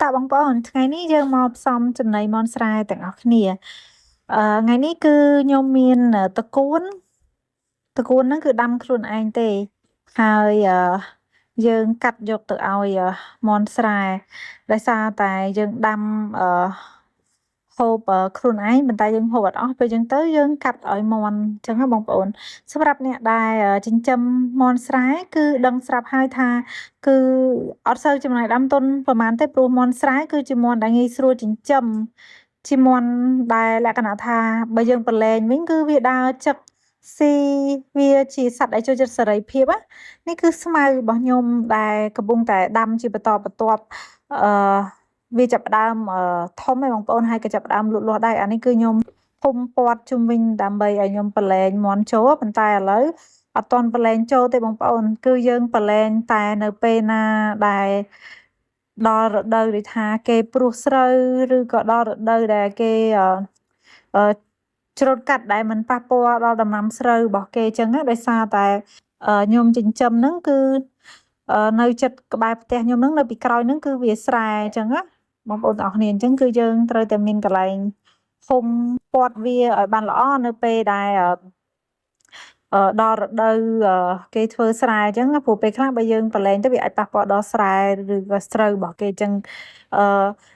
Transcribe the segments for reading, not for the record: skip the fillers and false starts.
តើបងប្អូនថ្ងៃនេះយើងមកផ្សំចំណីមាន់ស្រែទាំងអស់គ្នាថ្ងៃនេះគឺខ្ញុំមានត្រកួនហ្នឹងគឺដាំខ្លួនឯងទេហើយយើងកាត់យកទៅឲ្យមាន់ស្រែដោយសារតែយើងដាំហូបខ្លួនឯងប៉ុន្តែយើងហូបអត់អស់ពេលចឹងទៅយើងកាត់ឲ្យមាន់អញ្ចឹងណាបងប្អូនសម្រាប់អ្នកដែលចិញ្ចឹមមាន់ស្រែគឺដឹងស្រាប់ហើយថាគឺអត់សូវចំណាយដើមទុនប្រហែលទេព្រោះមាន់ស្រែគឺជាមាន់ដែលងាយស្រួលចិញ្ចឹមជាមាន់ដែលលក្ខណៈថាបើយើងប្រឡែងវិញគឺវាដើរចឹកស៊ីវាជាសត្វដែលចូលចិត្តសេរីភាពណានេះគឺស្មៅរបស់ខ្ញុំដែលកំពុងតែដាំជាបន្តបន្ទាប់អឺវាចាប់ផ្ដើមធំហើយបងប្អូនហើយក៏ចាប់ផ្ដើមលូតលាស់ដែរអានេះគឺខ្ញុំភុំព័ទ្ធជុំវិញដើម្បីឲ្យខ្ញុំប្រឡែងមាន់ចូលប៉ុន្តែឥឡូវអត់ទាន់ប្រឡែងចូលទេបងប្អូនគឺយើងប្រឡែងតែនៅពេលណាដែលដល់រដូវដែលថាគេព្រោះស្រូវឬក៏ដល់រដូវដែលគេច្រូតកាត់ដែលមិនប៉ះពាល់ដល់ដំណាំស្រូវរបស់គេអញ្ចឹងណាដោយសារតែខ្ញុំចិញ្ចឹមហ្នឹងគឺនៅចិត្តក្បែរផ្ទះខ្ញុំហ្នឹងនៅពីក្រោយហ្នឹងគឺវាស្រែអញ្ចឹងណាបងប្អូនទាំងអស់គ្នាអញ្ចឹងគឺយើងត្រូវតែមានកន្លែងឃុំព័ទ្ធវាឲ្យបានល្អនៅពេលដែលដល់រដូវគេធ្វើស្រែអញ្ចឹងព្រោះពេលខ្លះបើយើងប្រឡែងទៅវាអាចប៉ះពាល់ដល់ស្រែឬក៏ស្រូវរបស់គេអញ្ចឹង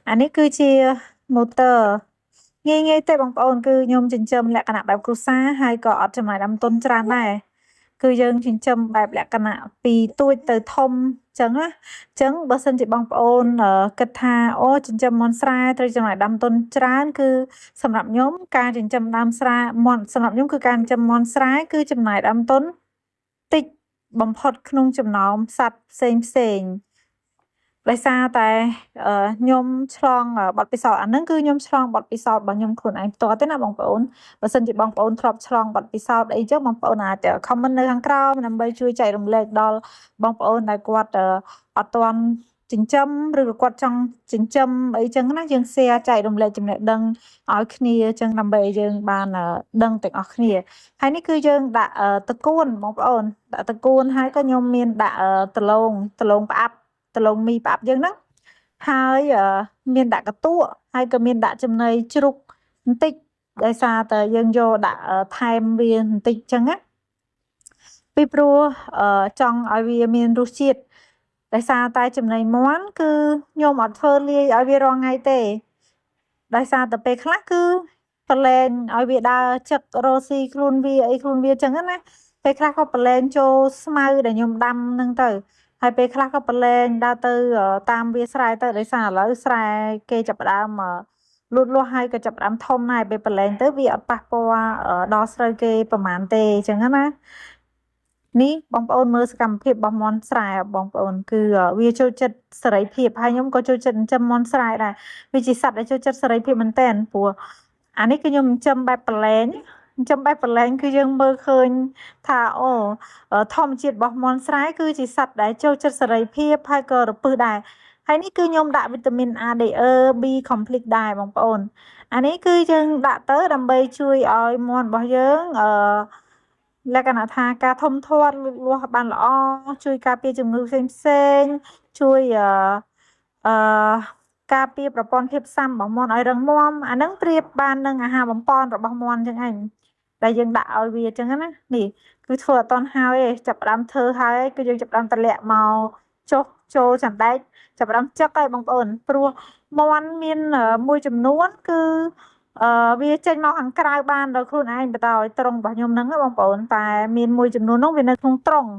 អានេះគឺជា motor ងាយទេបងប្អូនគឺខ្ញុំចិញ្ចឹមលក្ខណៈបែបគ្រួសារហើយក៏អត់ចំណាយដើមទុនច្រើនដែរគឺយើងចិញ្ចឹមបែបលក្ខណៈពីទូចទៅធំអញ្ចឹងណាអញ្ចឹងបើសិនជាបងប្អូនគិតថាអូចិញ្ចឹមមាន់ស្រែត្រូវចំណាយដើមទុនច្រើនគឺសម្រាប់ខ្ញុំការចិញ្ចឹមដើមស្រែមាន់សម្រាប់ខ្ញុំគឺការចិញ្ចឹមមាន់ស្រែគឺចំណាយដើមទុនតិចបំផុតក្នុងចំណោមសត្វផ្សេងដោយសារតែខ្ញុំឆ្លងបទពិសោធន៍អាហ្នឹងគឺខ្ញុំឆ្លងបទពិសោធន៍របស់ខ្ញុំខ្លួនឯងផ្ទាល់ទេណាបងប្អូនបើសិនជាបងប្អូនធ្លាប់ឆ្លងបទពិសោធន៍អីចឹងបងប្អូនអាច comment នៅខាងក្រោមដើម្បីជួយចែករំលែកដល់បងប្អូនដែលគាត់អត់ទាន់ចិញ្ចឹមឬក៏គាត់ចង់ចិញ្ចឹមអីចឹងណាយើង share ចែករំលែកចំណេះដឹងឲ្យគ្នាចឹងដើម្បីឲ្យយើងបានដឹងទាំងអស់គ្នាហើយនេះគឺយើងដាក់ត្រកួនបងប្អូនដាក់ត្រកួនហើយក៏ខ្ញុំមានដាក់ដលងផ្អាប់ដលងមីផ្អាប់យើងហ្នឹងហើយមានដាក់កន្ទក់ហើយក៏មានដាក់ចំណីជ្រូកបន្តិចដោយសារតែយើងយកដាក់ថែមវាបន្តិចចឹងណាពីព្រោះចង់ឲ្យវាមានរសជាតិដោយសារតែចំណីមាន់គឺខ្ញុំអត់ធ្វើលាយឲ្យវារាល់ថ្ងៃទេដោយសារតែពេលខ្លះគឺប្រឡែងឲ្យវាដើរចឹករកស៊ីខ្លួនវាអីខ្លួនវាចឹងណាពេលខ្លះក៏ប្រឡែងចូលស្មៅដែលខ្ញុំដាំហ្នឹងទៅហើយពេលខ្លះក៏ប្រឡែងដើរទៅតាមវាស្រែទៅដោយសារឥឡូវស្រែគេចាប់ផ្ដើមលូតលាស់ហើយក៏ចាប់ផ្ដើមធំហើយពេលប្រឡែងទៅវាអត់ប៉ះពាល់ដល់ស្រូវគេប្រហែលទេអញ្ចឹងណានេះបងប្អូនមើលសកម្មភាពរបស់មាន់ស្រែបងប្អូនគឺវាចូលចិត្តសេរីភាពហើយខ្ញុំក៏ចូលចិត្តចិញ្ចឹមមាន់ស្រែដែរវាជាសត្វដែលចូលចិត្តសេរីភាពមែនទែនព្រោះអានេះគឺខ្ញុំចិញ្ចឹមបែបប្រឡែងចិញ្ចឹមបែបប្រឡែងគឺយើងមើលឃើញថាអូធម្មជាតិរបស់មាន់ស្រែគឺជាសត្វដែលចូលចិត្តសេរីភាពហើយក៏រពឹសដែរហើយនេះគឺខ្ញុំដាក់វីតាមីន A D E B complex ដែរបងប្អូនអានេះគឺយើងដាក់ទៅដើម្បីជួយឲ្យមាន់របស់យើងលក្ខណៈថាការធំធាត់លូតលាស់បានល្អជួយការពារជំងឺផ្សេងជួយអឺការពារប្រព័ន្ធភាពស៊ាំរបស់មាន់ឲ្យរឹងមាំអាហ្នឹងប្រៀបបាននឹងអាហារបំប៉នរបស់មាន់ចឹងឯងដែលយើងដាក់ឲ្យវាចឹងណានេះគឺធ្វើអត់តន់ហើយទេចាប់ផ្ដើមធ្វើហើយគឺយើងចាប់ផ្ដើមតម្លាក់មកចុះចូលសណ្ដែកចាប់ផ្ដើមចឹកហើយបងប្អូនព្រោះមាន់មានមួយចំនួនគឺវាចេញមកខាងក្រៅបានដោយខ្លួនឯងបតឲ្យត្រង់របស់ខ្ញុំហ្នឹងបងប្អូនតែមានមួយចំនួននោះវានៅក្នុងត្រង់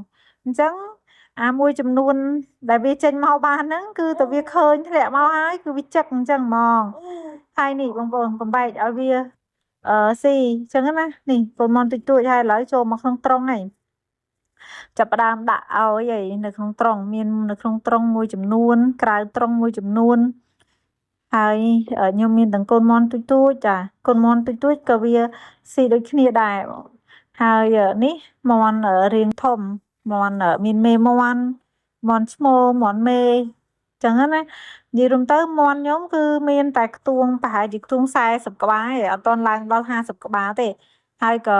អញ្ចឹងអាមួយចំនួនដែលវាចេញមកបានហ្នឹងគឺតែវាឃើញធ្លាក់មកហើយគឺវាចឹកអញ្ចឹងហ្មងហើយនេះបងប្អូនបំបែកឲ្យវាស៊ីអញ្ចឹងណានេះពងមាន់តិចតួចហើយឥឡូវចូលមកក្នុងត្រង់ហើយចាប់ផ្ដើមដាក់ឲ្យនៅក្នុងត្រង់មាននៅក្នុងត្រង់មួយចំនួនក្រៅត្រង់មួយចំនួនហើយខ្ញុំមានទាំងកូនមាន់ទូចៗចាកូនមាន់ទូចៗក៏វាស៊ីដូចគ្នាដែរហើយនេះមាន់រាងធំមាន់មានមេមាន់មាន់ឈ្មោលមាន់មេចឹងណានិយាយរួមទៅមាន់ខ្ញុំគឺមានតែខ្ទង់ប្រហែលជាខ្ទង់40ក្បាលឯងអត់ទាន់ឡើងដល់50ក្បាលទេហើយក៏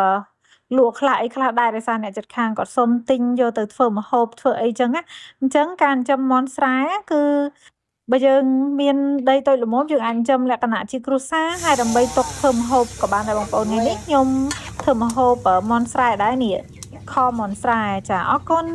លក់ខ្លះអីខ្លះដែរដោយសារអ្នកជិតខាងគាត់សុំទិញយកទៅធ្វើម្ហូបធ្វើអីចឹងណាអញ្ចឹងការចិញ្ចឹមមាន់ស្រែគឺបើយើងមានដីតូចល្មមយើងអាចចិញ្ចឹមលក្ខណៈជាគ្រួសារហើយដើម្បីទុកធ្វើម្ហូបក៏បានដែរបងប្អូនថ្ងៃនេះខ្ញុំធ្វើម្ហូបមាន់ស្រែដែរនេះខមាន់ស្រែចាអរគុណ